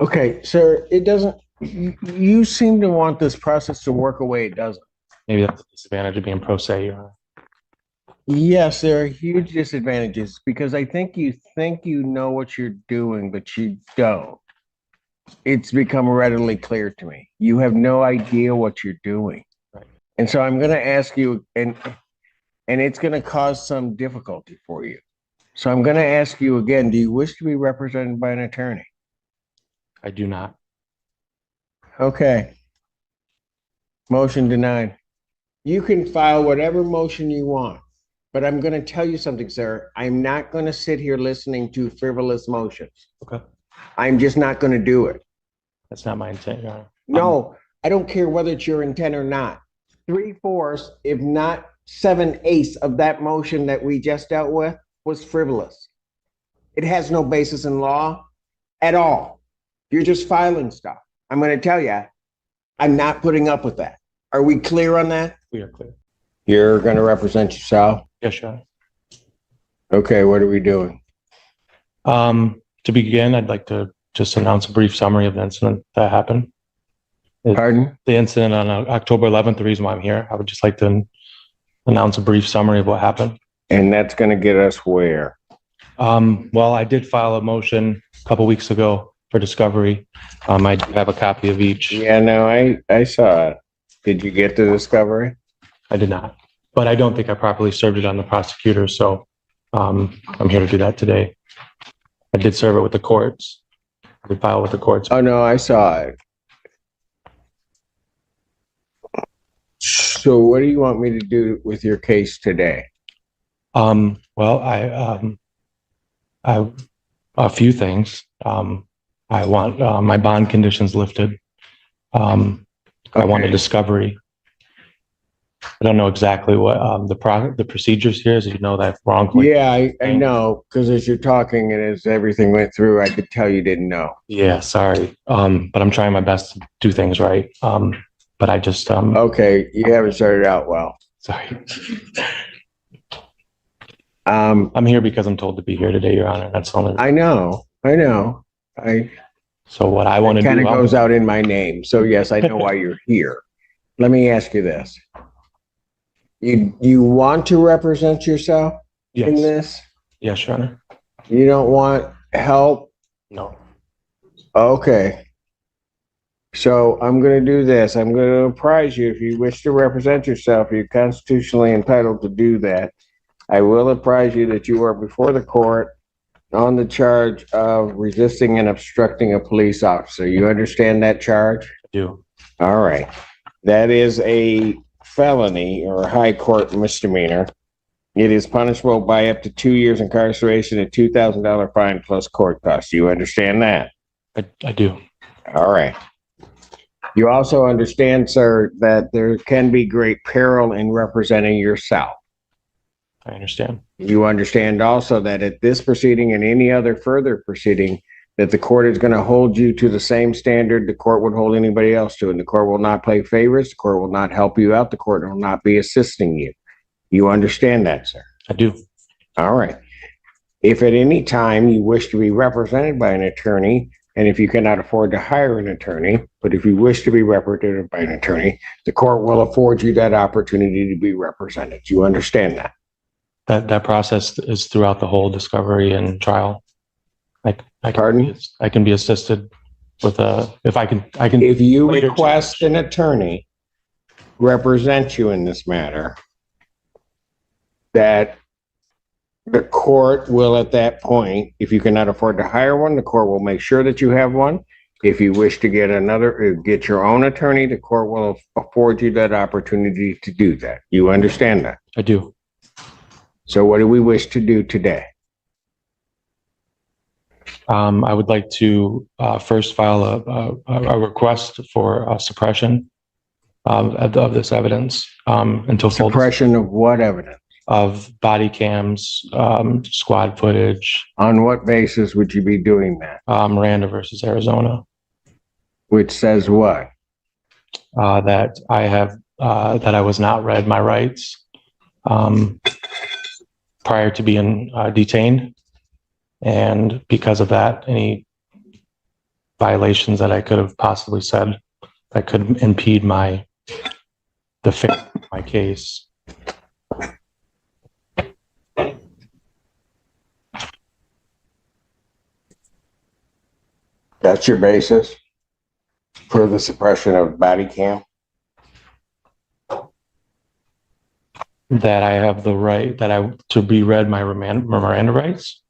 Okay, sir, it doesn't, you seem to want this process to work away. It doesn't. Maybe that's a disadvantage of being pro se, Your Honor. Yes, there are huge disadvantages because I think you know what you're doing, but you don't. It's become readily clear to me. You have no idea what you're doing. Right. And so I'm going to ask you, and it's going to cause some difficulty for you. So I'm going to ask you again, do you wish to be represented by an attorney? I do not. Okay. Motion denied. You can file whatever motion you want, but I'm going to tell you something, sir. I'm not going to sit here listening to frivolous motions. Okay. I'm just not going to do it. That's not my intent, Your Honor. No, I don't care whether it's your intent or not. 3/4, if not 7/8 of that motion that we just dealt with was frivolous. It has no basis in law at all. You're just filing stuff. I'm going to tell you, I'm not putting up with that. Are we clear on that? We are clear. You're going to represent yourself? Yes, Your Honor. Okay, what are we doing? To begin, I'd like to just announce a brief summary of the incident that happened. Pardon? The incident on October 11th, the reason why I'm here, I would just like to announce a brief summary of what happened. And that's going to get us where? Well, I did file a motion a couple weeks ago for discovery. I do have a copy of each. Yeah, no, I saw it. Did you get the discovery? I did not, but I don't think I properly served it on the prosecutor, so I'm here to do that today. I did serve it with the courts. I did file with the courts. Oh, no, I saw it. So what do you want me to do with your case today? Well, I a few things. I want my bond conditions lifted. I want a discovery. I don't know exactly what the procedures here is. You know that wrongly. Yeah, I know, because as you're talking and as everything went through, I could tell you didn't know. Yeah, sorry. But I'm trying my best to do things right. But I just Okay, you haven't started out well. sorry. I'm here because I'm told to be here today, Your Honor. That's the only. I know. So what I want to do kind of goes out in my name. So yes, I know why you're here. Let me ask you this. You want to represent yourself in Yes. this? Yes, Your Honor. You don't want help? No. Okay. So I'm going to do this. I'm going to apprise you if you wish to represent yourself, you're constitutionally entitled to do that. I will apprise you that you are before the court on the charge of resisting and obstructing a police officer. You understand that charge? I do. All right. That is a felony or a high court misdemeanor. It is punishable by up to 2 years incarceration and $2,000 fine plus court costs. You understand that? I do. All right. You also understand, sir, that there can be great peril in representing yourself. I understand. You understand also that at this proceeding and any other further proceeding, that the court is going to hold you to the same standard the court would hold anybody else to. And the court will not play favorites. The court will not help you out. The court will not be assisting you. You understand that, sir? I do. All right. If at any time you wish to be represented by an attorney, and if you cannot afford to hire an attorney, but if you wish to be represented by an attorney, the court will afford you that opportunity to be represented. You understand that? That process is throughout the whole discovery and trial. Pardon? I can be assisted with if I can. If you later request an attorney represent you in this matter, that the court will at that point, if you cannot afford to hire one, the court will make sure that you have one. If you wish to get your own attorney, the court will afford you that opportunity to do that. You understand that? I do. So what do we wish to do today? I would like to first file a request for suppression of this evidence until full Suppression of what evidence? of body cams, squad footage. On what basis would you be doing that? Miranda versus Arizona. Which says what? That I was not read my rights prior to being detained, and because of that, any violations that I could have possibly said that could impede my my case. That's your basis for the suppression of body cam? That I have the right to be read my Miranda rights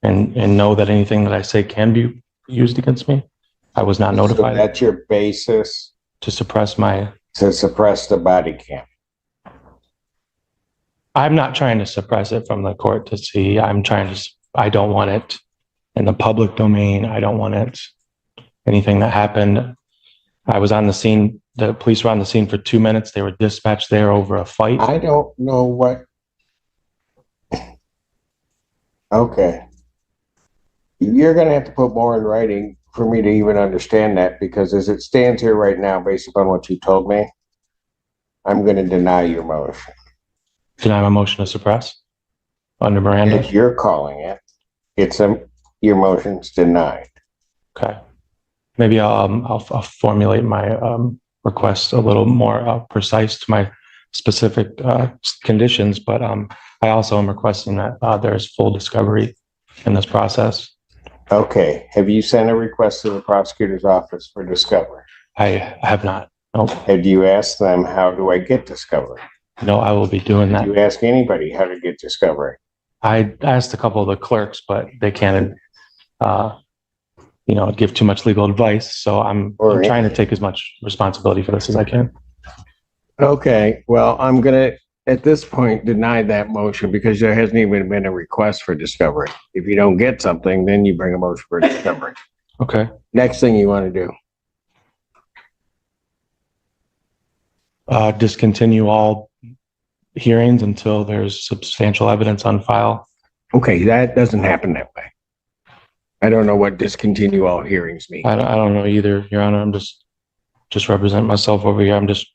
and know that anything that I say can be used against me. I was not notified. So that's your basis to suppress the body cam. I'm not trying to suppress it from the court to see. I don't want it in the public domain. I don't want it. Anything that happened. I was on the scene. The police were on the scene for 2 minutes. They were dispatched there over a fight. I don't know what. Okay. You're going to have to put more in writing for me to even understand that, because as it stands here right now, based upon what you told me, I'm going to deny your motion. Deny my motion to suppress under Miranda? As you're calling it, your motion's denied. Okay. Maybe I'll formulate my request a little more precise to my specific conditions, but I also am requesting that there's full discovery in this process. Okay. Have you sent a request to the prosecutor's office for discovery? I have not. Nope. Have you asked them, how do I get discovery? No, I will be doing that. Do you ask anybody how to get discovery? I asked a couple of the clerks, but they can't, give too much legal advice. So I'm trying to take as much responsibility for this as I can. Okay. Well, I'm going to, at this point, deny that motion because there hasn't even been a request for discovery. If you don't get something, then you bring a motion for discovery. Okay. Next thing you want to do. Discontinue all hearings until there's substantial evidence on file. Okay, that doesn't happen that way. I don't know what discontinue all hearings mean. I don't know either, Your Honor. I'm just representing myself over here. This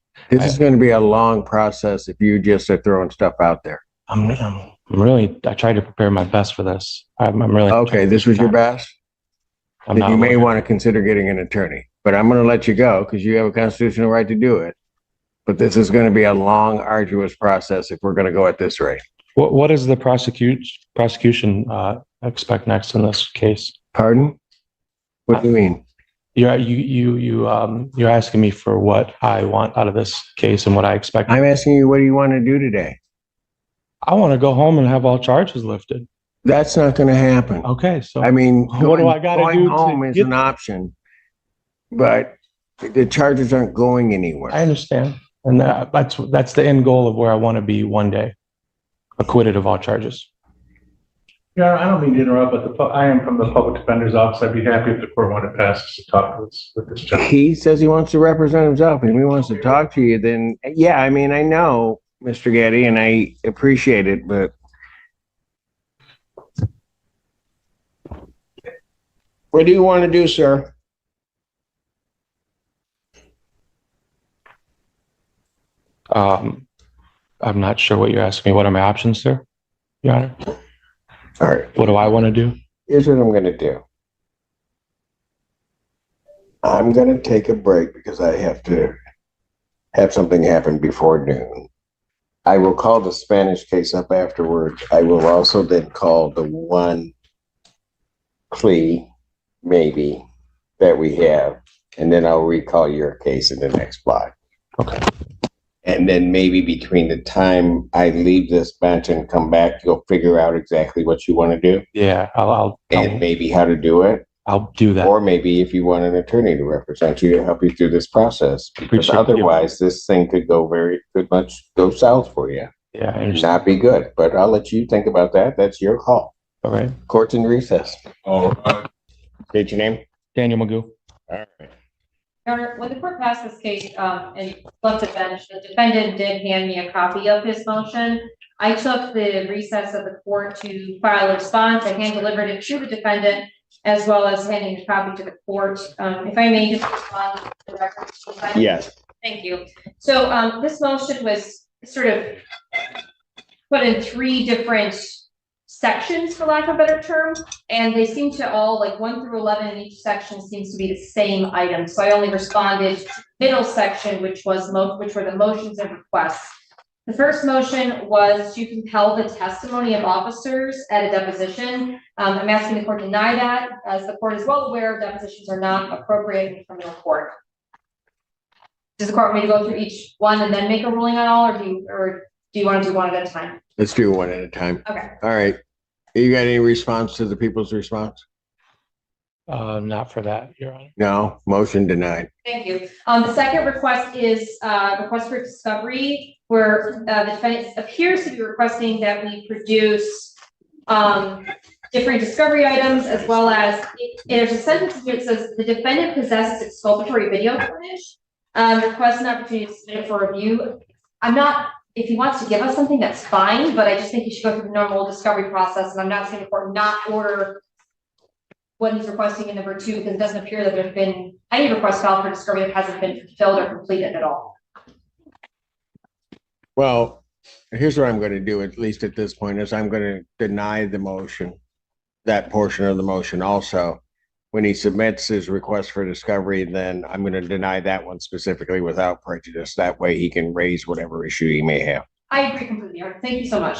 is going to be a long process if you just are throwing stuff out there. I tried to prepare my best for this. I'm really okay. This was your best. You may want to consider getting an attorney, but I'm going to let you go because you have a constitutional right to do it. But this is going to be a long, arduous process if we're going to go at this rate. What does the prosecution expect next in this case? Pardon? What do you mean? You're asking me for what I want out of this case and what I expect. I'm asking you, what do you want to do today? I want to go home and have all charges lifted. That's not going to happen. Okay, so I mean, what do I got to do? Going home is an option, but the charges aren't going anywhere. I understand, and that's the end goal of where I want to be one day, acquitted of all charges. Yeah, I don't mean to interrupt, but I am from the public defender's office. I'd be happy if the court wanted to pass us to talk with this gentleman. He says he wants to represent himself, and if he wants to talk to you, then yeah, I mean, I know, Mr. Getty, and I appreciate it, but what do you want to do, sir? I'm not sure what you're asking me. What are my options, sir? Your Honor? All right. What do I want to do? Here's what I'm going to do. I'm going to take a break because I have to have something happen before noon. I will call the Spanish case up afterwards. I will also then call the one plea, maybe, that we have, and then I'll recall your case in the next block. Okay. And then maybe between the time I leave this bench and come back, you'll figure out exactly what you want to do. Yeah, I'll maybe how to do it. I'll do that. Or maybe if you want an attorney to represent you to help you through this process, because otherwise this thing could much go south for you. Yeah, I understand. Not be good. But I'll let you think about that. That's your call. All right. Court's in recess. State your name. Daniel Magoo. All right. Your Honor, when the court passed this case and left the bench, the defendant did hand me a copy of his motion. I took the recess of the court to file a response. I hand delivered it to the defendant, as well as handing the copy to the court. If I may just respond to the record. Yes. Thank you. So this motion was sort of put in three different sections, for lack of a better term, and they seem to all, like 1 through 11 in each section seems to be the same item. So I only responded to the middle section, which were the motions and requests. The first motion was to compel the testimony of officers at a deposition. I'm asking the court to deny that, as the court is well aware depositions are not appropriate in criminal court. Does the court want me to go through each one and then make a ruling on all, or do you want to do one at a time? Let's do one at a time. Okay. All right. You got any response to the people's response? Not for that, Your Honor. No, motion denied. Thank you. The second request is request for discovery, where the defendant appears to be requesting that we produce different discovery items, as well as there's a sentence here that says the defendant possesses exculpatory video footage. Request an opportunity to submit it for review. If he wants to give us something, that's fine, but I just think he should go through the normal discovery process, and I'm not saying the court not order what he's requesting in number 2, because it doesn't appear that there's been any request filed for discovery that hasn't been fulfilled or completed at all. Well, here's what I'm going to do, at least at this point, is I'm going to deny the motion, that portion of the motion also. When he submits his request for discovery, then I'm going to deny that one specifically without prejudice. That way he can raise whatever issue he may have. I agree completely. Thank you so much.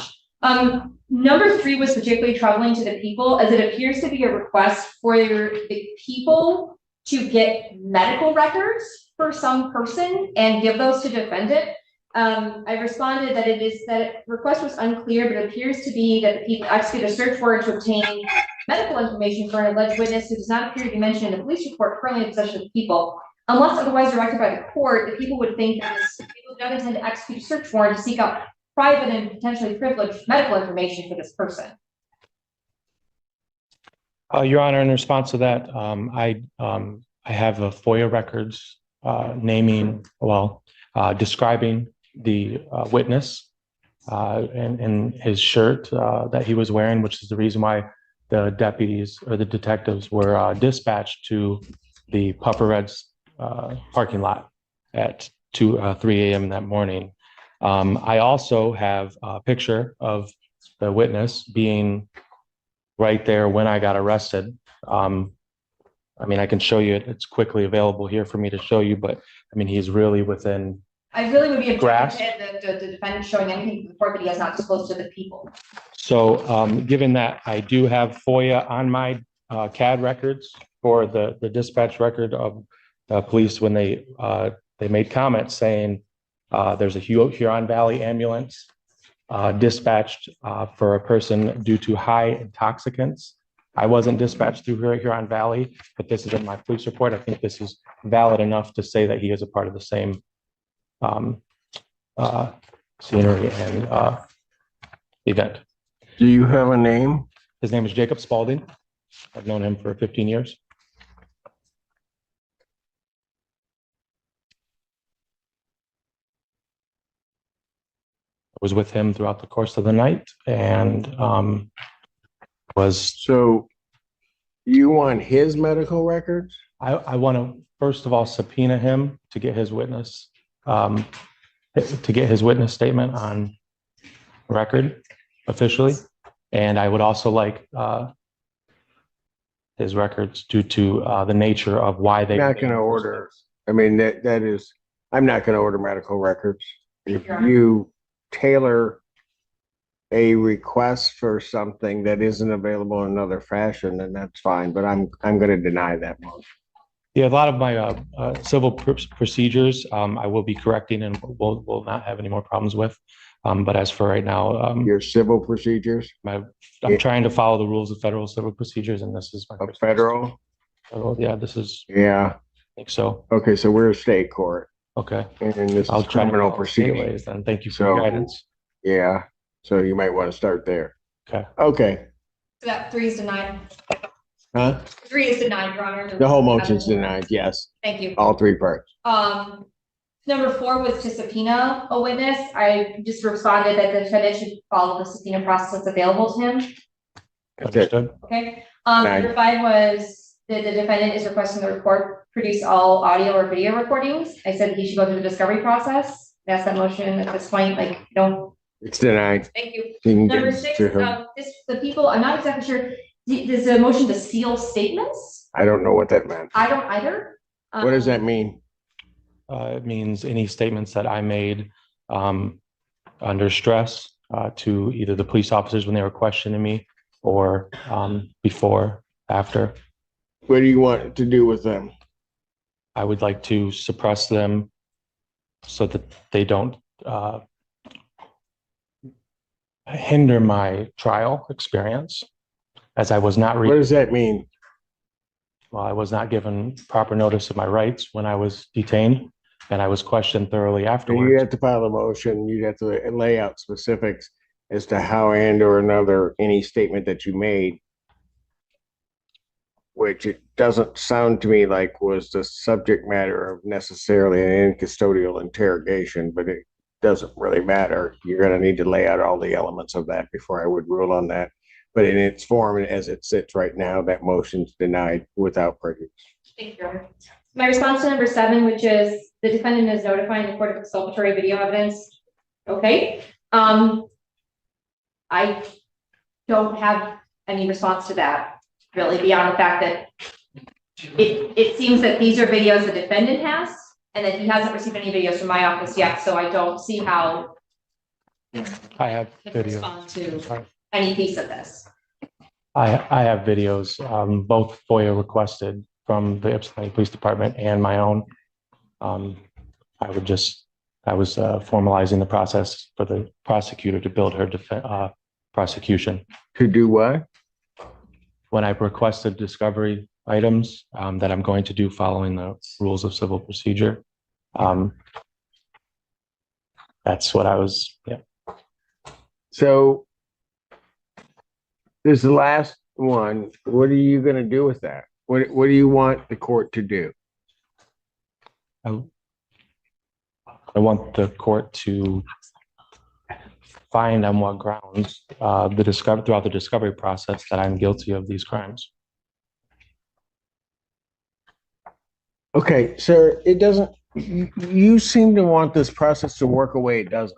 Number 3 was particularly troubling to the people, as it appears to be a request for the people to get medical records for some person and give those to defendant. I responded that request was unclear, but it appears to be that the people execute a search warrant to obtain medical information for an alleged witness who does not appear to be mentioned in the police report currently in possession of the people. Unless otherwise directed by the court, the people would think that people do not intend to execute a search warrant to seek out private and potentially privileged medical information for this person. Your Honor, in response to that, I have a FOIA records describing the witness and his shirt that he was wearing, which is the reason why the deputies or the detectives were dispatched to the Puffer Reds parking lot at 3 a.m. that morning. I also have a picture of the witness being right there when I got arrested. I mean, I can show you it. It's quickly available here for me to show you, but I mean, he's really within. I really would be grasp objecting to the defendant showing anything to the court that he has not disclosed to the people. So given that I do have FOIA on my CAD records for the dispatch record of the police when they made comments saying there's a Huron Valley ambulance dispatched for a person due to high intoxicants. I wasn't dispatched through Huron Valley, but this is in my police report. I think this is valid enough to say that he is a part of the same scenery and event. Do you have a name? His name is Jacob Spalding. I've known him for 15 years. I was with him throughout the course of the night and So you want his medical records? I want to, first of all, subpoena him to get his witness statement on record officially. And I would also like his records due to the nature of why they. I'm not going to order. I mean, I'm not going to order medical records. If you tailor a request for something that isn't available in another fashion, then that's fine. But I'm going to deny that motion. Yeah, a lot of my civil procedures, I will be correcting and will not have any more problems with. But as for right now, your civil procedures, I'm trying to follow the rules of federal civil procedures, and this is my first federal. Yeah, this is. Yeah. I think so. Okay, so we're a state court. Okay. And this is criminal proceedings. Then thank you for your guidance. Yeah. So you might want to start there. Okay. Okay. So that 3 is denied. Huh? 3 is denied, Your Honor. The whole motion's denied. Yes. Thank you. All 3 parts. Number 4 was to subpoena a witness. I just responded that the defendant should follow the subpoena process that's available to him. Understood. Okay. Number 5 was that the defendant is requesting the report produce all audio or video recordings. I said he should go through the discovery process. That's that motion at this point. Like, don't It's denied. Thank you. You can Number get six, to her. the people, I'm not exactly sure, there's a motion to seal statements? I don't know what that meant. I don't either. What does that mean? It means any statements that I made under stress to either the police officers when they were questioning me or before, after. What do you want to do with them? I would like to suppress them so that they don't hinder my trial experience, as I was not What does that mean? well, I was not given proper notice of my rights when I was detained, and I was questioned thoroughly You afterwards. have to file a motion. You'd have to lay out specifics as to how and or another, any statement that you made, which it doesn't sound to me like was the subject matter of necessarily an custodial interrogation, but it doesn't really matter. You're going to need to lay out all the elements of that before I would rule on that. But in its form, as it sits right now, that motion's denied without prejudice. Thank you, Your Honor. My response to number 7, which is the defendant is notifying the court of exculpatory video evidence. Okay. I don't have any response to that, really, beyond the fact that it seems that these are videos the defendant has, and that he hasn't received any videos from my office yet, so I don't see how I have to video. respond to any piece of this. I have videos, both FOIA requested from the Ypsilanti Police Department and my own. I was formalizing the process for the prosecutor to build her prosecution. To do what? When I requested discovery items that I'm going to do following the rules of civil procedure, that's what I was, yeah. So this last one, what are you going to do with that? What do you want the court to do? I want the court to find on what grounds throughout the discovery process that I'm guilty of these crimes. Okay, sir, it doesn't, you seem to want this process to work away. It doesn't.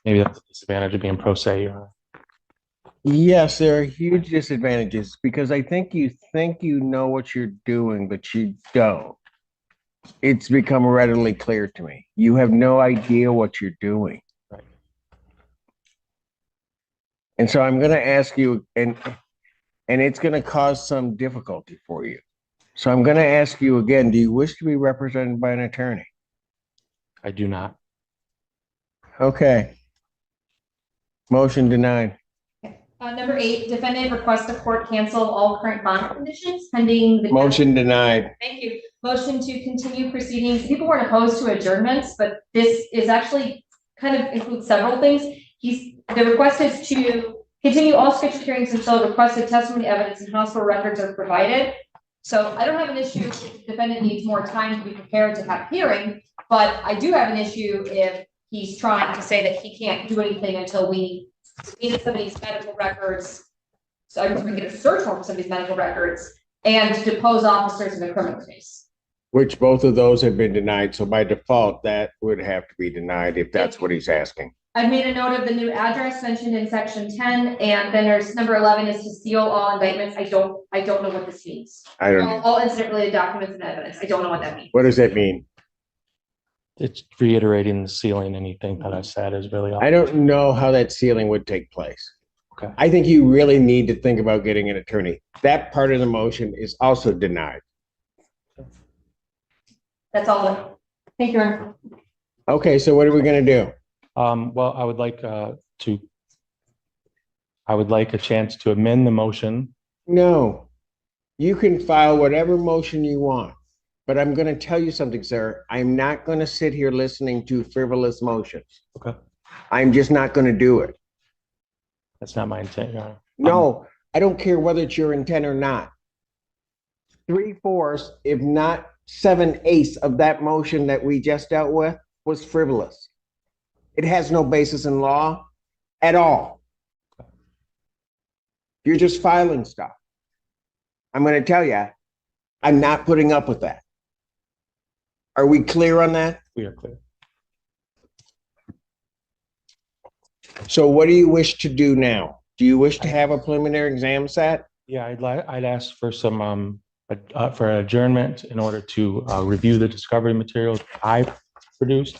Maybe that's a disadvantage of being pro se, Your Honor. Yes, there are huge disadvantages because I think you know what you're doing, but you don't. It's become readily clear to me. You have no idea what you're doing. Right. And so I'm going to ask you, and it's going to cause some difficulty for you. So I'm going to ask you again, do you wish to be represented by an attorney? I do not. Okay. Motion denied. Number 8, defendant requests the court cancel all current bond conditions pending the. Motion denied. Thank you. Motion to continue proceedings. People weren't opposed to adjournments, but this is actually kind of includes several things. The request is to continue all scheduled hearings until requested testimony, evidence, and hospital records are provided. So I don't have an issue if the defendant needs more time to be prepared to have hearing, but I do have an issue if he's trying to say that he can't do anything until we subpoena somebody's medical records. So I'm going to get a search warrant for somebody's medical records and depose officers in a criminal case. Which both of those have been denied. So by default, that would have to be denied if that's what he's asking. I've made a note of the new address mentioned in section 10, and then there's number 11 is to seal all indictments. I don't know what this means. I don't know. All incident related documents and evidence. I don't know what that means. What does that mean? It's reiterating the sealing. Anything that I've said is really all. I don't know how that sealing would take place. Okay. I think you really need to think about getting an attorney. That part of the motion is also denied. That's all. Thank you, Aaron. Okay, so what are we going to do? Well, I would like a chance to amend the motion. No, you can file whatever motion you want, but I'm going to tell you something, sir. I'm not going to sit here listening to frivolous motions. Okay. I'm just not going to do it. That's not my intent, Your Honor. No, I don't care whether it's your intent or not. 3/4, if not 7/8 of that motion that we just dealt with was frivolous. It has no basis in law at all. You're just filing stuff. I'm going to tell you, I'm not putting up with that. Are we clear on that? We are clear. So what do you wish to do now? Do you wish to have a preliminary exam set? Yeah, I'd ask for some, for adjournment in order to, review the discovery materials I produced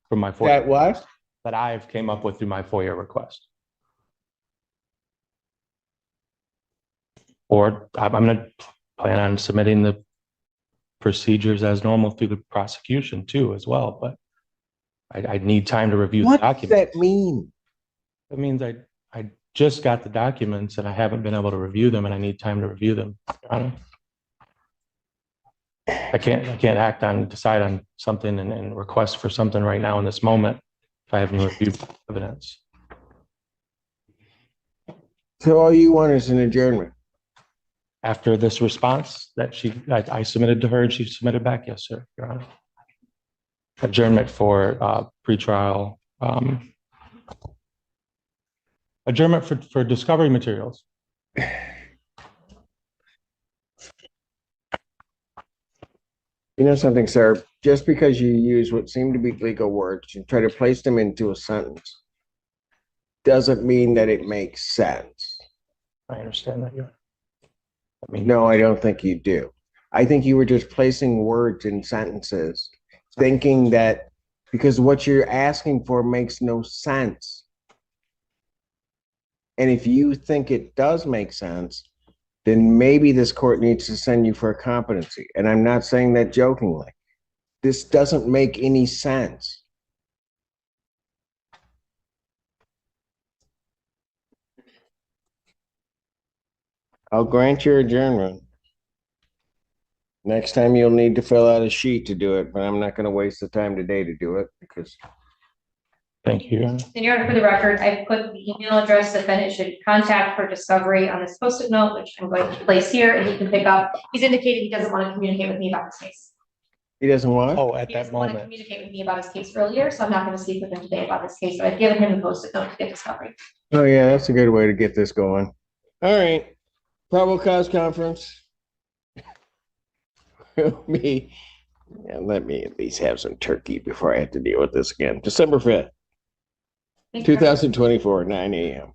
from my FOIA. That what? That I've came up with through my FOIA request. Or I'm gonna plan on submitting the procedures as normal through the prosecution too as well, but I need time to review the What does documents. that mean? That means I just got the documents and I haven't been able to review them and I need time to review them, Your Honor. I can't decide on something and request for something right now in this moment if I haven't reviewed evidence. So all you want is an adjournment. After this response that I submitted to her and she submitted back, yes, sir, Your Honor. Adjournment for pretrial, adjournment for discovery materials. You know something, sir? Just because you use what seem to be legal words and try to place them into a sentence doesn't mean that it makes sense. I understand that, Your Honor. I mean, No, I don't think you do. I think you were just placing words in sentences, thinking that because what you're asking for makes no sense. And if you think it does make sense, then maybe this court needs to send you for a competency. And I'm not saying that jokingly. This doesn't make any sense. I'll grant your adjournment. Next time you'll need to fill out a sheet to do it, but I'm not going to waste the time today to do it because thank you, Your Honor. And Your Honor, for the record, I've put the email address the defendant should contact for discovery on this post-it note, which I'm going to place here and he can pick up. He's indicated he doesn't want to communicate with me about this case. he doesn't want. Oh, at He that doesn't want to moment. communicate with me about his case earlier, so I'm not going to speak with him today about this case. So I've given him the post-it note to get discovery. Oh yeah, that's a good way to get this going. All right. Probable cause conference. Let me at least have some turkey before I have to deal with this again. December 5th, Thank you. 2024, 9 a.m.